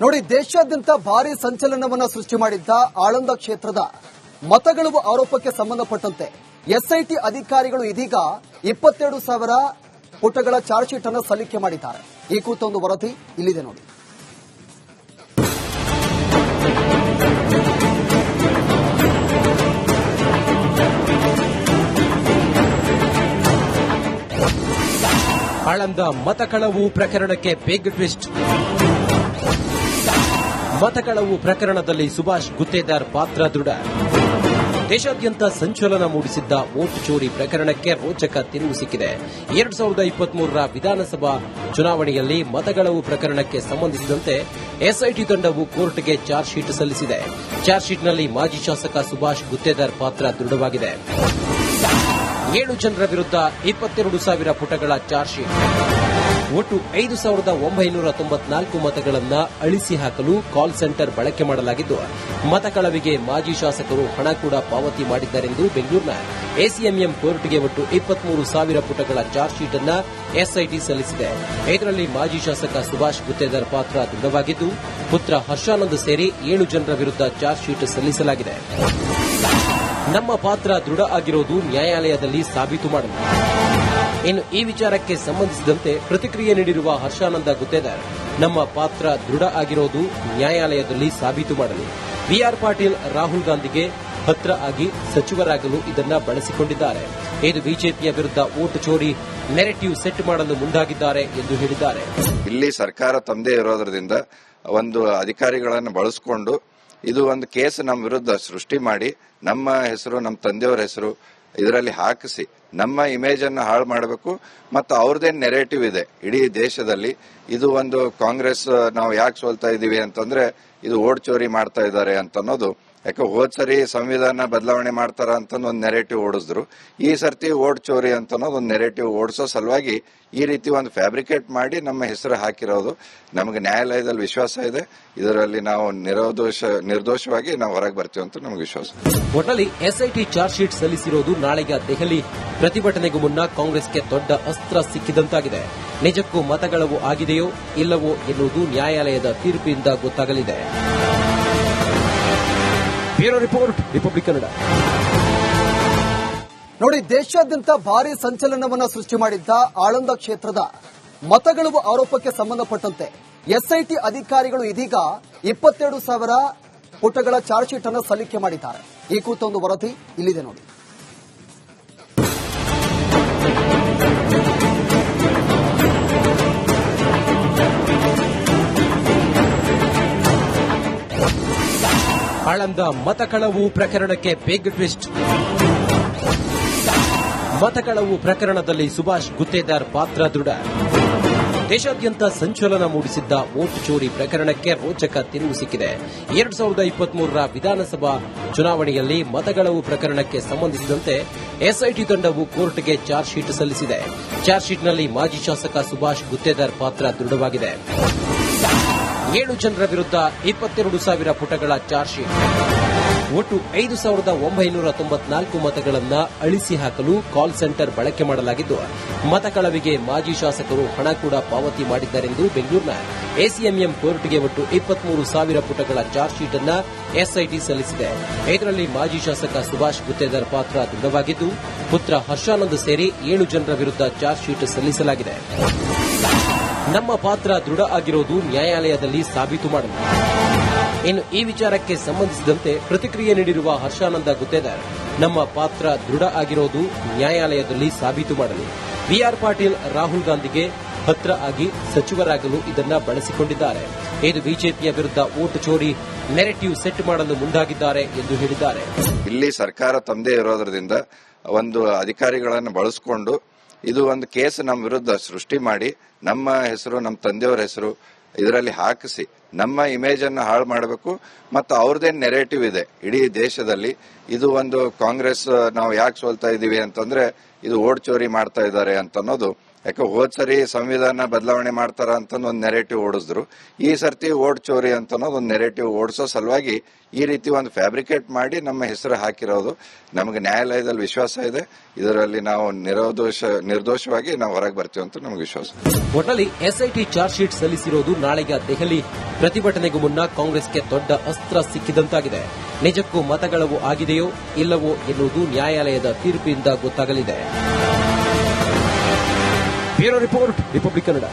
ನೋಡಿ, ದೇಶಾದ್ಯಂತ ಭಾರಿ ಸಂಚಲನವನ್ನ ಸೃಷ್ಟಿ ಮಾಡಿದ್ದ ಆಳಂದ ಕ್ಷೇತ್ರದ ಮತಗಳ ಆರೋಪಕ್ಕೆ ಸಂಬಂಧಪಟ್ಟಂತೆ ಎಸ್ಐಟಿ ಅಧಿಕಾರಿಗಳು ಇದೀಗ 22,000 ಪುಟಗಳ ಚಾರ್ಜ್ ಶೀಟ್ ಅನ್ನು ಸಲ್ಲಿಕೆ ಮಾಡಿದ್ದಾರೆ. ಈ ಕುರಿತ ಒಂದು ವರದಿ ಇಲ್ಲಿದೆ ನೋಡಿ. ಆಳಂದ ಮತಕಳವು ಪ್ರಕರಣಕ್ಕೆ ಬಿಗ್ ಟ್ವಿಸ್ಟ್. ಮತಕಳವು ಪ್ರಕರಣದಲ್ಲಿ ಸುಭಾಷ್ ಗುತ್ತೇದಾರ್ ಪಾತ್ರ ದೃಢ. ದೇಶಾದ್ಯಂತ ಸಂಚಲನ ಮೂಡಿಸಿದ್ದ ವೋಟ್ ಚೋರಿ ಪ್ರಕರಣಕ್ಕೆ ರೋಚಕ ತಿರುವು ಸಿಕ್ಕಿದೆ. 2023ರ ವಿಧಾನಸಭಾ ಚುನಾವಣೆಯಲ್ಲಿ ಮತಗಳವು ಪ್ರಕರಣಕ್ಕೆ ಸಂಬಂಧಿಸಿದಂತೆ ಎಸ್ಐಟಿ ತಂಡವು ಕೋರ್ಟ್ಗೆ ಚಾರ್ಜ್ ಶೀಟ್ ಸಲ್ಲಿಸಿದೆ. ಚಾರ್ಜ್ ಶೀಟ್ನಲ್ಲಿ ಮಾಜಿ ಶಾಸಕ ಸುಭಾಷ್ ಗುತ್ತೇದಾರ್ ಪಾತ್ರ ದೃಢವಾಗಿದೆ. 7 ಜನರ ವಿರುದ್ಧ 22,000 ಪುಟಗಳ ಚಾರ್ಜ್ ಶೀಟ್. ಒಟ್ಟು 5,994 ಮತಗಳನ್ನು ಅಳಿಸಿ ಹಾಕಲು ಕಾಲ್ ಸೆಂಟರ್ ಬಳಕೆ ಮಾಡಲಾಗಿದ್ದು, ಮತಕಳವಿಗೆ ಮಾಜಿ ಶಾಸಕರು ಹಣ ಕೂಡ ಪಾವತಿ ಮಾಡಿದ್ದಾರೆಂದು ಬೆಂಗಳೂರಿನ ಎಸಿಎಂಎಂ ಕೋರ್ಟ್ಗೆ ಒಟ್ಟು 23,000 ಪುಟಗಳ ಚಾರ್ಜ್ ಶೀಟ್ ಅನ್ನು ಎಸ್ಐಟಿ ಸಲ್ಲಿಸಿದೆ. ಇದರಲ್ಲಿ ಮಾಜಿ ಶಾಸಕ ಸುಭಾಷ್ ಗುತ್ತೇದಾರ್ ಪಾತ್ರ ದೃಢವಾಗಿದ್ದು, ಪುತ್ರ ಹರ್ಷಾನಂದ್ ಸೇರಿ 7 ಜನರ ವಿರುದ್ಧ ಚಾರ್ಜ್ ಶೀಟ್ ಸಲ್ಲಿಸಲಾಗಿದೆ. ನಮ್ಮ ಪಾತ್ರ ದೃಢ ಆಗಿರೋದು ನ್ಯಾಯಾಲಯದಲ್ಲಿ ಸಾಬೀತು ಮಾಡಲು. ಇನ್ನು ಈ ವಿಚಾರಕ್ಕೆ ಸಂಬಂಧಿಸಿದಂತೆ ಪ್ರತಿಕ್ರಿಯೆ ನೀಡಿರುವ ಹರ್ಷಾನಂದ ಗುತ್ತೇದಾರ್, ನಮ್ಮ ಪಾತ್ರ ದೃಢ ಆಗಿರೋದು ನ್ಯಾಯಾಲಯದಲ್ಲಿ ಸಾಬೀತು ಮಾಡಲು. ಬಿಆರ್ ಪಾಟೀಲ್ ರಾಹುಲ್ ಗಾಂಧಿಗೆ ಹತ್ರ ಆಗಿ ಸಚಿವರಾಗಲು ಇದನ್ನ ಬಳಸಿಕೊಂಡಿದ್ದಾರೆ. ಇದು ಬಿಜೆಪಿಯ ವಿರುದ್ಧ ವೋಟ್ ಚೋರಿ ನೆರೆಟಿವ್ ಸೆಟ್ ಮಾಡಲು ಮುಂದಾಗಿದ್ದಾರೆ ಎಂದು ಹೇಳಿದ್ದಾರೆ. ಇಲ್ಲಿ ಸರ್ಕಾರ ತಮ್ಮದೇ ಇರೋದ್ರಿಂದ ಒಂದು ಅಧಿಕಾರಿಗಳನ್ನು ಬಳಸಿಕೊಂಡು ಇದು ಒಂದು ಕೇಸ್ ನಮ್ಮ ವಿರುದ್ಧ ಸೃಷ್ಟಿ ಮಾಡಿ ನಮ್ಮ ಹೆಸರು, ನಮ್ಮ ತಂದೆಯವರ ಹೆಸರು ಇದರಲ್ಲಿ ಹಾಕಿಸಿ ನಮ್ಮ ಇಮೇಜ್ ಅನ್ನು ಹಾಳು ಮಾಡಬೇಕು. ಮತ್ತು ಅವ್ರದ್ದೇನು ನೆರೇಟಿವ್ ಇದೆ ಇಡೀ ದೇಶದಲ್ಲಿ, ಇದು ಒಂದು ಕಾಂಗ್ರೆಸ್ ನಾವು ಯಾಕೆ ಸೋಲ್ತಾ ಇದೀವಿ ಅಂತಂದ್ರೆ ಇದು ವೋಟ್ ಚೋರಿ ಮಾಡ್ತಾ ಇದ್ದಾರೆ ಅಂತ ಅನ್ನೋದು. ಯಾಕೆ ಹೋದ್ ಸರಿ ಸಂವಿಧಾನ ಬದಲಾವಣೆ ಮಾಡ್ತಾರ ಅಂತ ಒಂದು ನೆರೇಟಿವ್ ಓಡಿಸಿದ್ರು, ಈ ಸರ್ತಿ ವೋಟ್ ಚೋರಿ ಅಂತ ಅನ್ನೋದು ಒಂದು ನೆರೇಟಿವ್ ಓಡಿಸೋ ಸಲುವಾಗಿ ಈ ರೀತಿ ಒಂದು ಫ್ಯಾಬ್ರಿಕೇಟ್ ಮಾಡಿ ನಮ್ಮ ಹೆಸರು ಹಾಕಿರೋದು. ನಮಗೆ ನ್ಯಾಯಾಲಯದಲ್ಲಿ ವಿಶ್ವಾಸ ಇದೆ, ಇದರಲ್ಲಿ ನಾವು ನಿರ್ದೋಷವಾಗಿ ನಾವು ಹೊರಗೆ ಬರ್ತೀವಿ ಅಂತ ನಮಗೆ ವಿಶ್ವಾಸ. ಒಟ್ಟಲ್ಲಿ ಎಸ್ಐಟಿ ಚಾರ್ಜ್ ಶೀಟ್ ಸಲ್ಲಿಸಿರೋದು ನಾಳೆಗೆ ದೆಹಲಿ ಪ್ರತಿಭಟನೆಗೂ ಮುನ್ನ ಕಾಂಗ್ರೆಸ್ಗೆ ದೊಡ್ಡ ಅಸ್ತ್ರ ಸಿಕ್ಕಿದಂತಾಗಿದೆ. ನಿಜಕ್ಕೂ ಮತಗಳವು ಆಗಿದೆಯೋ ಇಲ್ಲವೋ ಎನ್ನುವುದು ನ್ಯಾಯಾಲಯದ ತೀರ್ಪಿನಿಂದ ಗೊತ್ತಾಗಲಿದೆ. Bureau report, republic Kannada. ನೋಡಿ, ದೇಶಾದ್ಯಂತ ಭಾರಿ ಸಂಚಲನವನ್ನ ಸೃಷ್ಟಿ ಮಾಡಿದ್ದ ಆಳಂದ ಕ್ಷೇತ್ರದ ಮತಗಳ ಆರೋಪಕ್ಕೆ ಸಂಬಂಧಪಟ್ಟಂತೆ ಎಸ್ಐಟಿ ಅಧಿಕಾರಿಗಳು ಇದೀಗ 22,000 ಪುಟಗಳ ಚಾರ್ಜ್ ಶೀಟ್ ಅನ್ನು ಸಲ್ಲಿಕೆ ಮಾಡಿದ್ದಾರೆ. ಈ ಕುರಿತ ಒಂದು ವರದಿ ಇಲ್ಲಿದೆ ನೋಡಿ. ಆಳಂದ ಮತಕಳವು ಪ್ರಕರಣಕ್ಕೆ ಬಿಗ್ ಟ್ವಿಸ್ಟ್. ಮತಕಳವು ಪ್ರಕರಣದಲ್ಲಿ ಸುಭಾಷ್ ಗುತ್ತೇದಾರ್ ಪಾತ್ರ ದೃಢ. ದೇಶಾದ್ಯಂತ ಸಂಚಲನ ಮೂಡಿಸಿದ್ದ ವೋಟ್ ಚೋರಿ ಪ್ರಕರಣಕ್ಕೆ ರೋಚಕ ತಿರುವು ಸಿಕ್ಕಿದೆ. 2023ರ ವಿಧಾನಸಭಾ ಚುನಾವಣೆಯಲ್ಲಿ ಮತಗಳವು ಪ್ರಕರಣಕ್ಕೆ ಸಂಬಂಧಿಸಿದಂತೆ ಎಸ್ಐಟಿ ತಂಡವು ಕೋರ್ಟ್ಗೆ ಚಾರ್ಜ್ ಶೀಟ್ ಸಲ್ಲಿಸಿದೆ. ಚಾರ್ಜ್ ಶೀಟ್ನಲ್ಲಿ ಮಾಜಿ ಶಾಸಕ ಸುಭಾಷ್ ಗುತ್ತೇದಾರ್ ಪಾತ್ರ ದೃಢವಾಗಿದೆ. 7 ಜನರ ವಿರುದ್ಧ 22,000 ಪುಟಗಳ ಚಾರ್ಜ್ ಶೀಟ್. ಒಟ್ಟು 5,994 ಮತಗಳನ್ನು ಅಳಿಸಿ ಹಾಕಲು ಕಾಲ್ ಸೆಂಟರ್ ಬಳಕೆ ಮಾಡಲಾಗಿದ್ದು, ಮತಕಳವಿಗೆ ಮಾಜಿ ಶಾಸಕರು ಹಣ ಕೂಡ ಪಾವತಿ ಮಾಡಿದ್ದಾರೆಂದು ಬೆಂಗಳೂರಿನ ಎಸಿಎಂಎಂ ಕೋರ್ಟ್ಗೆ ಒಟ್ಟು 23,000 ಪುಟಗಳ ಚಾರ್ಜ್ ಶೀಟ್ ಅನ್ನು ಎಸ್ಐಟಿ ಸಲ್ಲಿಸಿದೆ. ಇದರಲ್ಲಿ ಮಾಜಿ ಶಾಸಕ ಸುಭಾಷ್ ಗುತ್ತೇದಾರ್ ಪಾತ್ರ ದೃಢವಾಗಿದ್ದು, ಪುತ್ರ ಹರ್ಷಾನಂದ್ ಸೇರಿ 7 ಜನರ ವಿರುದ್ಧ ಚಾರ್ಜ್ ಶೀಟ್ ಸಲ್ಲಿಸಲಾಗಿದೆ. ನಮ್ಮ ಪಾತ್ರ ದೃಢ ಆಗಿರೋದು ನ್ಯಾಯಾಲಯದಲ್ಲಿ ಸಾಬೀತು ಮಾಡಲು. ಇನ್ನು ಈ ವಿಚಾರಕ್ಕೆ ಸಂಬಂಧಿಸಿದಂತೆ ಪ್ರತಿಕ್ರಿಯೆ ನೀಡಿರುವ ಹರ್ಷಾನಂದ ಗುತ್ತೇದಾರ್, ನಮ್ಮ ಪಾತ್ರ ದೃಢ ಆಗಿರೋದು ನ್ಯಾಯಾಲಯದಲ್ಲಿ ಸಾಬೀತು ಮಾಡಲು. ಬಿಆರ್ ಪಾಟೀಲ್ ರಾಹುಲ್ ಗಾಂಧಿಗೆ ಹತ್ರ ಆಗಿ ಸಚಿವರಾಗಲು ಇದನ್ನ ಬಳಸಿಕೊಂಡಿದ್ದಾರೆ. ಇದು ಬಿಜೆಪಿಯ ವಿರುದ್ಧ ವೋಟ್ ಚೋರಿ ನೆರೆಟಿವ್ ಸೆಟ್ ಮಾಡಲು ಮುಂದಾಗಿದ್ದಾರೆ ಎಂದು ಹೇಳಿದ್ದಾರೆ. ಇಲ್ಲಿ ಸರ್ಕಾರ ತಮ್ಮದೇ ಇರೋದ್ರಿಂದ ಒಂದು ಅಧಿಕಾರಿಗಳನ್ನು ಬಳಸಿಕೊಂಡು ಇದು ಒಂದು ಕೇಸ್ ನಮ್ಮ ವಿರುದ್ಧ ಸೃಷ್ಟಿ ಮಾಡಿ ನಮ್ಮ ಹೆಸರು, ನಮ್ಮ ತಂದೆಯವರ ಹೆಸರು ಇದರಲ್ಲಿ ಹಾಕಿಸಿ ನಮ್ಮ ಇಮೇಜ್ ಅನ್ನು ಹಾಳು ಮಾಡಬೇಕು. ಮತ್ತು ಅವ್ರದ್ದೇನು ನೆರೇಟಿವ್ ಇದೆ ಇಡೀ ದೇಶದಲ್ಲಿ, ಇದು ಒಂದು ಕಾಂಗ್ರೆಸ್ ನಾವು ಯಾಕೆ ಸೋಲ್ತಾ ಇದೀವಿ ಅಂತಂದ್ರೆ ಇದು ವೋಟ್ ಚೋರಿ ಮಾಡ್ತಾ ಇದ್ದಾರೆ ಅಂತ ಅನ್ನೋದು. ಯಾಕೆ ಹೋದ್ ಸರಿ ಸಂವಿಧಾನ ಬದಲಾವಣೆ ಮಾಡ್ತಾರ ಅಂತ ಒಂದು ನೆರೇಟಿವ್ ಓಡಿಸಿದ್ರು. ಈ ಸರ್ತಿ ಓಟ್ ಚೋರಿ ಅಂತ ಒಂದು ನೆರೇಟಿವ್ ಓಡಿಸೋ ಸಲುವಾಗಿ ಈ ರೀತಿ ಒಂದು ಫ್ಯಾಬ್ರಿಕೇಟ್ ಮಾಡಿ ನಮ್ಮ ಹೆಸರು ಹಾಕಿರೋದು. ನಮಗೆ ನ್ಯಾಯಾಲಯದಲ್ಲಿ ವಿಶ್ವಾಸ ಇದೆ, ಇದರಲ್ಲಿ ನಾವು ನಿರ್ದೋಷವಾಗಿ ನಾವು ಹೊರಗೆ ಬರ್ತೀವಿ ಅಂತ ನಮಗೆ ವಿಶ್ವಾಸ. ಒಟ್ಟಲ್ಲಿ ಎಸ್ಐಟಿ ಚಾರ್ಜ್ ಶೀಟ್ ಸಲ್ಲಿಸಿರೋದು ನಾಳೆಗೆ ದೆಹಲಿ ಪ್ರತಿಭಟನೆಗೂ ಮುನ್ನ ಕಾಂಗ್ರೆಸ್ಗೆ ದೊಡ್ಡ ಅಸ್ತ್ರ ಸಿಕ್ಕಿದಂತಾಗಿದೆ. ನಿಜಕ್ಕೂ ಮತಗಳವು ಆಗಿದೆಯೋ ಇಲ್ಲವೋ ಎನ್ನುವುದು ನ್ಯಾಯಾಲಯದ ತೀರ್ಪಿನಿಂದ ಗೊತ್ತಾಗಲಿದೆ. Bureau report, republic Kannada.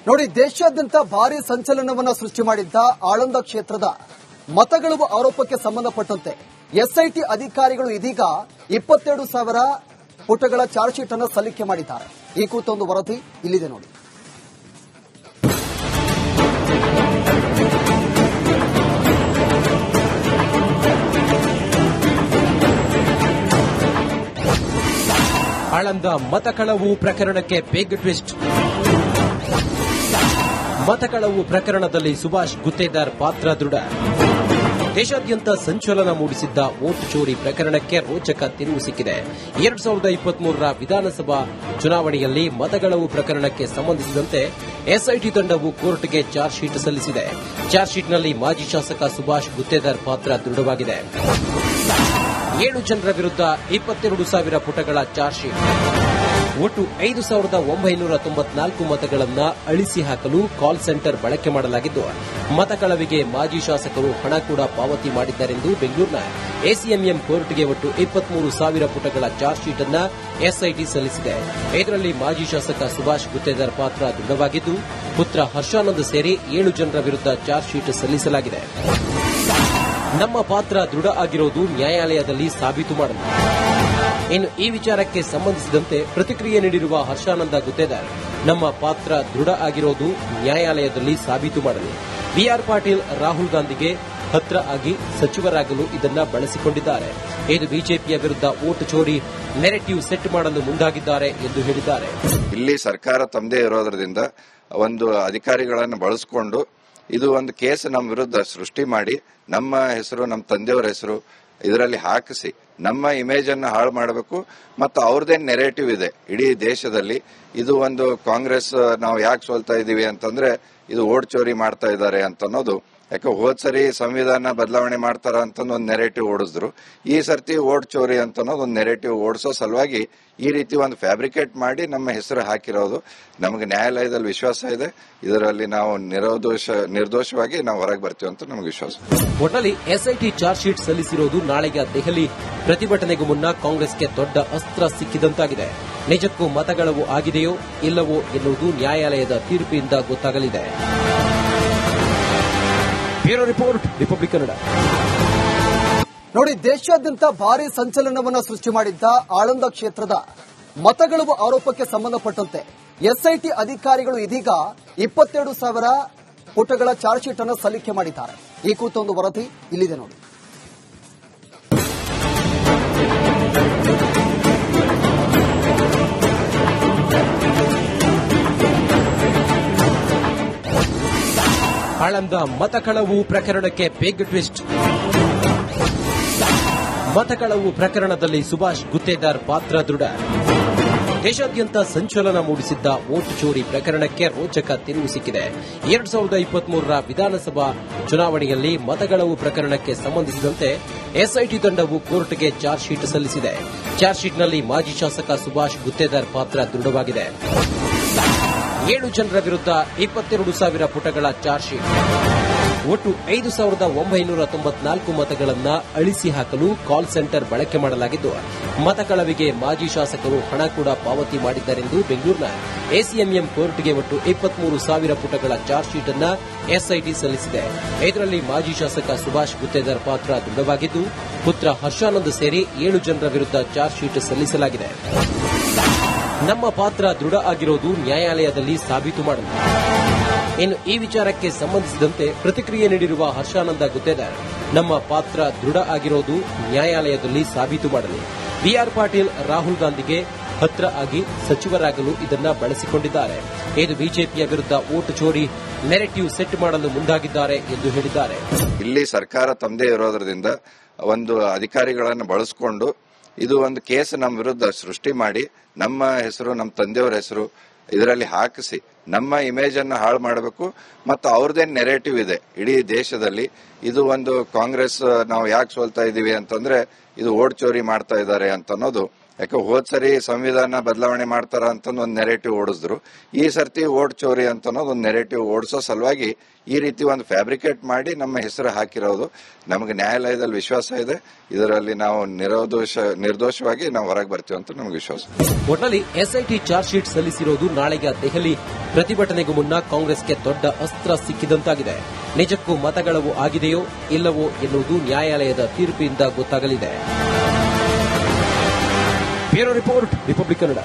ನೋಡಿ, ದೇಶಾದ್ಯಂತ ಭಾರಿ ಸಂಚಲನವನ್ನ ಸೃಷ್ಟಿ ಮಾಡಿದ್ದ ಆಳಂದ ಕ್ಷೇತ್ರದ ಮತಗಳವು ಆರೋಪಕ್ಕೆ ಸಂಬಂಧಪಟ್ಟಂತೆ ಎಸ್ಐಟಿ ಅಧಿಕಾರಿಗಳು ಇದೀಗ 22,000 ಪುಟಗಳ ಚಾರ್ಜ್ ಶೀಟ್ ಅನ್ನು ಸಲ್ಲಿಕೆ ಮಾಡಿದ್ದಾರೆ. ಈ ಕುರಿತ ಒಂದು ವರದಿ ಇಲ್ಲಿದೆ ನೋಡಿ. ಆಳಂದ ಮತಕಳವು ಪ್ರಕರಣಕ್ಕೆ ಬಿಗ್ ಟ್ವಿಸ್ಟ್. ಮತಕಳವು ಪ್ರಕರಣದಲ್ಲಿ ಸುಭಾಷ್ ಗುತ್ತೇದಾರ್ ಪಾತ್ರ ದೃಢ. ದೇಶಾದ್ಯಂತ ಸಂಚಲನ ಮೂಡಿಸಿದ್ದ ವೋಟ್ ಚೋರಿ ಪ್ರಕರಣಕ್ಕೆ ರೋಚಕ ತಿರುವು ಸಿಕ್ಕಿದೆ. 2023ರ ವಿಧಾನಸಭಾ ಚುನಾವಣೆಯಲ್ಲಿ ಮತಗಳವು ಪ್ರಕರಣಕ್ಕೆ ಸಂಬಂಧಿಸಿದಂತೆ ಎಸ್ಐಟಿ ತಂಡವು ಕೋರ್ಟ್ಗೆ ಚಾರ್ಜ್ ಶೀಟ್ ಸಲ್ಲಿಸಿದೆ. ಚಾರ್ಜ್ ಶೀಟ್ನಲ್ಲಿ ಮಾಜಿ ಶಾಸಕ ಸುಭಾಷ್ ಗುತ್ತೇದಾರ್ ಪಾತ್ರ ದೃಢವಾಗಿದೆ. 7 ಜನರ ವಿರುದ್ಧ 22,000 ಪುಟಗಳ ಚಾರ್ಜ್ ಶೀಟ್. ಒಟ್ಟು 5,994 ಮತಗಳನ್ನು ಅಳಿಸಿ ಹಾಕಲು ಕಾಲ್ ಸೆಂಟರ್ ಬಳಕೆ ಮಾಡಲಾಗಿದ್ದು, ಮತಕಳವಿಗೆ ಮಾಜಿ ಶಾಸಕರು ಹಣ ಕೂಡ ಪಾವತಿ ಮಾಡಿದ್ದಾರೆಂದು ಬೆಂಗಳೂರಿನ ಎಸಿಎಂಎಂ ಕೋರ್ಟ್ಗೆ ಒಟ್ಟು 23,000 ಪುಟಗಳ ಚಾರ್ಜ್ ಶೀಟ್ ಅನ್ನು ಎಸ್ಐಟಿ ಸಲ್ಲಿಸಿದೆ. ಇದರಲ್ಲಿ ಮಾಜಿ ಶಾಸಕ ಸುಭಾಷ್ ಗುತ್ತೇದಾರ್ ಪಾತ್ರ ದೃಢವಾಗಿದ್ದು, ಪುತ್ರ ಹರ್ಷಾನಂದ್ ಸೇರಿ 7 ಜನರ ವಿರುದ್ಧ ಚಾರ್ಜ್ ಶೀಟ್ ಸಲ್ಲಿಸಲಾಗಿದೆ. ನಮ್ಮ ಪಾತ್ರ ದೃಢ ಆಗಿರೋದು ನ್ಯಾಯಾಲಯದಲ್ಲಿ ಸಾಬೀತು ಮಾಡಲು. ಇನ್ನು ಈ ವಿಚಾರಕ್ಕೆ ಸಂಬಂಧಿಸಿದಂತೆ ಪ್ರತಿಕ್ರಿಯೆ ನೀಡಿರುವ ಹರ್ಷಾನಂದ ಗುತ್ತೇದಾರ್, ನಮ್ಮ ಪಾತ್ರ ದೃಢ ಆಗಿರೋದು ನ್ಯಾಯಾಲಯದಲ್ಲಿ ಸಾಬೀತು ಮಾಡಲು. ಬಿಆರ್ ಪಾಟೀಲ್ ರಾಹುಲ್ ಗಾಂಧಿಗೆ ಹತ್ರ ಆಗಿ ಸಚಿವರಾಗಲು ಇದನ್ನ ಬಳಸಿಕೊಂಡಿದ್ದಾರೆ. ಇದು ಬಿಜೆಪಿಯ ವಿರುದ್ಧ ವೋಟ್ ಚೋರಿ ನೆರೆಟಿವ್ ಸೆಟ್ ಮಾಡಲು ಮುಂದಾಗಿದ್ದಾರೆ ಎಂದು ಹೇಳಿದ್ದಾರೆ. ಇಲ್ಲಿ ಸರ್ಕಾರ ತಮ್ಮದೇ ಇರೋದ್ರಿಂದ ಒಂದು ಅಧಿಕಾರಿಗಳನ್ನು ಬಳಸಿಕೊಂಡು ಇದು ಒಂದು ಕೇಸ್ ನಮ್ಮ ವಿರುದ್ಧ ಸೃಷ್ಟಿ ಮಾಡಿ ನಮ್ಮ ಹೆಸರು, ನಮ್ಮ ತಂದೆಯವರ ಹೆಸರು ಇದರಲ್ಲಿ ಹಾಕಿಸಿ ನಮ್ಮ ಇಮೇಜ್ ಅನ್ನು ಹಾಳು ಮಾಡಬೇಕು. ಮತ್ತು ಅವ್ರದ್ದೇನು ನೆರೇಟಿವ್ ಇದೆ ಇಡೀ ದೇಶದಲ್ಲಿ, ಇದು ಒಂದು ಕಾಂಗ್ರೆಸ್ ನಾವು ಯಾಕೆ ಸೋಲ್ತಾ ಇದೀವಿ ಅಂತಂದ್ರೆ ಇದು ವೋಟ್ ಚೋರಿ ಮಾಡ್ತಾ ಇದ್ದಾರೆ ಅಂತ ಅನ್ನೋದು. ಯಾಕೆ ಹೋದ್ ಸರಿ ಸಂವಿಧಾನ ಬದಲಾವಣೆ ಮಾಡ್ತಾರ ಅಂತ ಒಂದು ನೆರೇಟಿವ್ ಓಡಿಸಿದ್ರು. ಈ ಸರ್ತಿ ವೋಟ್ ಚೋರಿ ಅಂತ ಒಂದು ನೆರೇಟಿವ್ ಓಡಿಸೋ ಸಲುವಾಗಿ ಈ ರೀತಿ ಒಂದು ಫ್ಯಾಬ್ರಿಕೇಟ್ ಮಾಡಿ ನಮ್ಮ ಹೆಸರು ಹಾಕಿರೋದು. ನಮಗೆ ನ್ಯಾಯಾಲಯದಲ್ಲಿ ವಿಶ್ವಾಸ ಇದೆ, ಇದರಲ್ಲಿ ನಾವು ನಿರ್ದೋಷವಾಗಿ ನಾವು ಹೊರಗೆ ಬರ್ತೀವಿ ಅಂತ ನಮಗೆ ವಿಶ್ವಾಸ. ಒಟ್ಟಲ್ಲಿ ಎಸ್ಐಟಿ ಚಾರ್ಜ್ ಶೀಟ್ ಸಲ್ಲಿಸಿರೋದು ನಾಳೆಗೆ ದೆಹಲಿ ಪ್ರತಿಭಟನೆಗೂ ಮುನ್ನ ಕಾಂಗ್ರೆಸ್ಗೆ ದೊಡ್ಡ ಅಸ್ತ್ರ ಸಿಕ್ಕಿದಂತಾಗಿದೆ. ನಿಜಕ್ಕೂ ಮತಗಳವು ಆಗಿದೆಯೋ ಇಲ್ಲವೋ ಎನ್ನುವುದು ನ್ಯಾಯಾಲಯದ ತೀರ್ಪಿನಿಂದ ಗೊತ್ತಾಗಲಿದೆ. Bureau report, republic Kannada. ನೋಡಿ, ದೇಶಾದ್ಯಂತ ಭಾರಿ ಸಂಚಲನವನ್ನ ಸೃಷ್ಟಿ ಮಾಡಿದ್ದ ಆಳಂದ ಕ್ಷೇತ್ರದ ಮತಗಳವು ಆರೋಪಕ್ಕೆ ಸಂಬಂಧಪಟ್ಟಂತೆ ಎಸ್ಐಟಿ ಅಧಿಕಾರಿಗಳು ಇದೀಗ 22,000 ಪುಟಗಳ ಚಾರ್ಜ್ ಶೀಟ್ ಅನ್ನು ಸಲ್ಲಿಕೆ ಮಾಡಿದ್ದಾರೆ. ಈ ಕುರಿತ ಒಂದು ವರದಿ ಇಲ್ಲಿದೆ ನೋಡಿ. ಆಳಂದ ಮತಕಳವು ಪ್ರಕರಣಕ್ಕೆ ಬಿಗ್ ಟ್ವಿಸ್ಟ್. ಮತಕಳವು ಪ್ರಕರಣದಲ್ಲಿ ಸುಭಾಷ್ ಗುತ್ತೇದಾರ್ ಪಾತ್ರ ದೃಢ. ದೇಶಾದ್ಯಂತ ಸಂಚಲನ ಮೂಡಿಸಿದ್ದ ವೋಟ್ ಚೋರಿ ಪ್ರಕರಣಕ್ಕೆ ರೋಚಕ ತಿರುವು ಸಿಕ್ಕಿದೆ. 2023ರ ವಿಧಾನಸಭಾ ಚುನಾವಣೆಯಲ್ಲಿ ಮತಗಳವು ಪ್ರಕರಣಕ್ಕೆ ಸಂಬಂಧಿಸಿದಂತೆ ಎಸ್ಐಟಿ ತಂಡವು ಕೋರ್ಟ್ಗೆ ಚಾರ್ಜ್ ಶೀಟ್ ಸಲ್ಲಿಸಿದೆ. ಚಾರ್ಜ್ ಶೀಟ್ನಲ್ಲಿ ಮಾಜಿ ಶಾಸಕ ಸುಭಾಷ್ ಗುತ್ತೇದಾರ್ ಪಾತ್ರ ದೃಢವಾಗಿದೆ. 7 ಜನರ ವಿರುದ್ಧ 22,000 ಪುಟಗಳ ಚಾರ್ಜ್ ಶೀಟ್. ಒಟ್ಟು 5,994 ಮತಗಳನ್ನು ಅಳಿಸಿ ಹಾಕಲು ಕಾಲ್ ಸೆಂಟರ್ ಬಳಕೆ ಮಾಡಲಾಗಿದ್ದು, ಮತಕಳವಿಗೆ ಮಾಜಿ ಶಾಸಕರು ಹಣ ಕೂಡ ಪಾವತಿ ಮಾಡಿದ್ದಾರೆಂದು ಬೆಂಗಳೂರಿನ ಎಸಿಎಂಎಂ ಕೋರ್ಟ್ಗೆ ಒಟ್ಟು 23,000 ಪುಟಗಳ ಚಾರ್ಜ್ ಶೀಟ್ ಅನ್ನು ಎಸ್ಐಟಿ ಸಲ್ಲಿಸಿದೆ. ಇದರಲ್ಲಿ ಮಾಜಿ ಶಾಸಕ ಸುಭಾಷ್ ಗುತ್ತೇದಾರ್ ಪಾತ್ರ ದೃಢವಾಗಿದ್ದು, ಪುತ್ರ ಹರ್ಷಾನಂದ್ ಸೇರಿ 7 ಜನರ ವಿರುದ್ಧ ಚಾರ್ಜ್ ಶೀಟ್ ಸಲ್ಲಿಸಲಾಗಿದೆ. ನಮ್ಮ ಪಾತ್ರ ದೃಢ ಆಗಿರೋದು ನ್ಯಾಯಾಲಯದಲ್ಲಿ ಸಾಬೀತು ಮಾಡಲು. ಇನ್ನು ಈ ವಿಚಾರಕ್ಕೆ ಸಂಬಂಧಿಸಿದಂತೆ ಪ್ರತಿಕ್ರಿಯೆ ನೀಡಿರುವ ಹರ್ಷಾನಂದ ಗುತ್ತೇದಾರ್, ನಮ್ಮ ಪಾತ್ರ ದೃಢ ಆಗಿರೋದು ನ್ಯಾಯಾಲಯದಲ್ಲಿ ಸಾಬೀತು ಮಾಡಲು. ಬಿಆರ್ ಪಾಟೀಲ್ ರಾಹುಲ್ ಗಾಂಧಿಗೆ ಹತ್ರ ಆಗಿ ಸಚಿವರಾಗಲು ಇದನ್ನ ಬಳಸಿಕೊಂಡಿದ್ದಾರೆ. ಇದು ಬಿಜೆಪಿಯ ವಿರುದ್ಧ ವೋಟ್ ಚೋರಿ ನೆರೆಟಿವ್ ಸೆಟ್ ಮಾಡಲು ಮುಂದಾಗಿದ್ದಾರೆ ಎಂದು ಹೇಳಿದ್ದಾರೆ. ಇಲ್ಲಿ ಸರ್ಕಾರ ತಮ್ಮದೇ ಇರೋದ್ರಿಂದ ಒಂದು ಅಧಿಕಾರಿಗಳನ್ನು ಬಳಸಿಕೊಂಡು ಇದು ಒಂದು ಕೇಸ್ ನಮ್ಮ ವಿರುದ್ಧ ಸೃಷ್ಟಿ ಮಾಡಿ ನಮ್ಮ ಹೆಸರು, ನಮ್ಮ ತಂದೆಯವರ ಹೆಸರು ಇದರಲ್ಲಿ ಹಾಕಿಸಿ ನಮ್ಮ ಇಮೇಜ್ ಅನ್ನು ಹಾಳು ಮಾಡಬೇಕು. ಮತ್ತು ಅವ್ರದೇ ನೆರೇಟಿವ್ ಇದೆ ಇಡೀ ದೇಶದಲ್ಲಿ. ಇದು ಒಂದು ಕಾಂಗ್ರೆಸ್ ನಾವು ಯಾಕೆ ಸೋಲ್ತಾ ಇದೀವಿ ಅಂತಂದ್ರೆ ಇದು ಓಟ್ ಚೋರಿ ಮಾಡ್ತಾ ಇದ್ದಾರೆ ಅಂತ ಅನ್ನೋದು. ಯಾಕೆ ಹೋದ್ ಸರಿ ಸಂವಿಧಾನ ಬದಲಾವಣೆ ಮಾಡ್ತಾರ ಅಂತ ಒಂದು ನೆರೇಟಿವ್ ಓಡಿಸಿದ್ರು. ಈ ಸರ್ತಿ ಓಟ್ ಚೋರಿ ಅಂತ ಅನ್ನೋದು ಒಂದು ನೆರೇಟಿವ್ ಓಡಿಸೋ ಸಲುವಾಗಿ ಈ ರೀತಿ ಒಂದು ಫ್ಯಾಬ್ರಿಕೇಟ್ ಮಾಡಿ ನಮ್ಮ ಹೆಸರು ಹಾಕಿರೋದು. ನಮಗೆ ನ್ಯಾಯಾಲಯದಲ್ಲಿ ವಿಶ್ವಾಸ ಇದೆ, ಇದರಲ್ಲಿ ನಾವು ನಿರ್ದೋಷವಾಗಿ ನಾವು ಹೊರಗೆ ಬರ್ತೀವಿ ಅಂತ ನಮಗೆ ವಿಶ್ವಾಸ. ಒಟ್ನಲ್ಲಿ ಎಸ್ಐಟಿ ಚಾರ್ಜ್ ಶೀಟ್ ಸಲ್ಲಿಸಿರೋದು ನಾಳೆಗೆ ದೆಹಲಿ ಪ್ರತಿಭಟನೆಗೂ ಮುನ್ನ ಕಾಂಗ್ರೆಸ್ಗೆ ದೊಡ್ಡ ಅಸ್ತ್ರ ಸಿಕ್ಕಿದಂತಾಗಿದೆ. ನಿಜಕ್ಕೂ ಮತಗಳವು ಆಗಿದೆಯೋ ಇಲ್ಲವೋ ಎನ್ನುವುದು ನ್ಯಾಯಾಲಯದ ತೀರ್ಪಿನಿಂದ ಗೊತ್ತಾಗಲಿದೆ. Bureau report, republic Kannada.